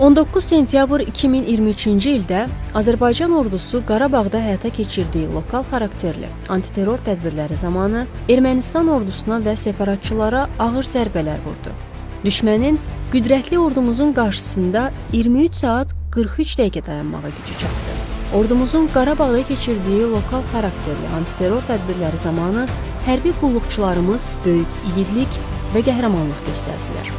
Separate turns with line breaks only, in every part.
19 sentyabr 2023-cü ildə Azərbaycan ordusu Qarabağda həyata keçirdiyi lokal xarakterli antiterror tədbirləri zamanı Ermənistan ordusuna və separatçılara ağır zərbələr vurdu. Düşmənin qüdrətli ordumuzun qarşısında 23 saat 43 dəqiqə dayanmağa gücü çatdı. Ordumuzun Qarabağda keçirdiyi lokal xarakterli antiterror tədbirləri zamanı hərbi qulluqçularımız böyük igidlik və qəhrəmanlıq göstərdilər.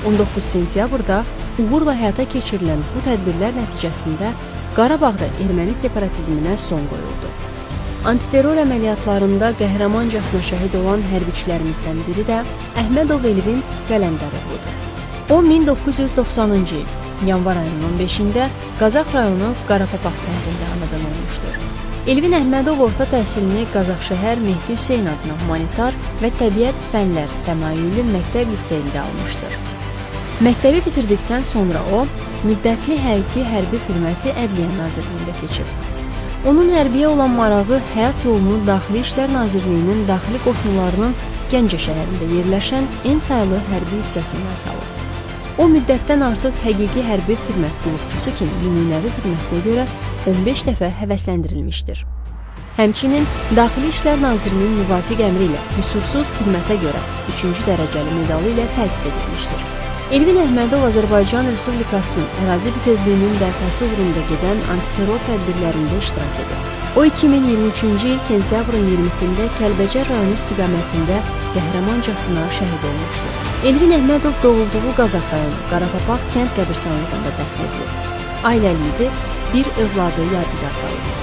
19 sentyabrda uğurla həyata keçirilən bu tədbirlər nəticəsində Qarabağda erməni separatizminə son qoyuldu. Antiterror əməliyyatlarında qəhrəmancasına şəhid olan hərbiçilərimizdən biri də Əhmədov Elvin Qələndəroğludur. O, 1990-cı il yanvar ayının 15-də Qazax rayonu Qarapapaq kəndində anadan olmuşdur. Elvin Əhmədov orta təhsilini Qazaxşəhər Mehdi Hüseyn adına humanitar və təbiət fənlər təmayüllü məktəb liseyində almışdır. Məktəbi bitirdikdən sonra o, müddətli hərbi xidməti Ədliyyə Nazirliyində keçib. Onun hərbiyə olan marağı həyat yolunu Daxili İşlər Nazirliyinin daxili qoşunlarının Gəncə şəhərində yerləşən en sayılı hərbi hissəsindən salıb. O, müddətdən artıq həqiqi hərbi xidmət qulluqçusu kimi nümunəvi xidmətinə görə 15 dəfə həvəsləndirilmişdir. Həmçinin Daxili İşlər Nazirliyinin müvafiq əmri ilə qüsursuz xidmətə görə 3-cü dərəcəli medalı ilə təltif edilmişdir. Elvin Əhmədov Azərbaycan Respublikasının ərazi bütövlüyünün bərpası uğrunda gedən antiterror tədbirlərində iştirak edir. O, 2023-cü il sentyabrın 20-sində Kəlbəcər rayonu istiqamətində qəhrəmancasına şəhid olmuşdur. Elvin Əhmədov doğulduğu Qazax rayonu Qarapapaq kənd qəbirstanlığında dəfn edilir. Ailəli idi, bir övladı yadigar qalıb.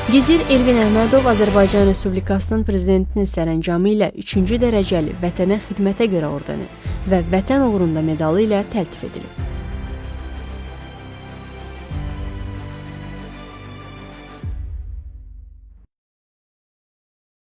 Gizir Elvin Əhmədov Azərbaycan Respublikasının prezidentinin sərəncamı ilə 3-cü dərəcəli vətənə xidmətə görə ordeni və vətən uğrunda medalı ilə təltif edilib.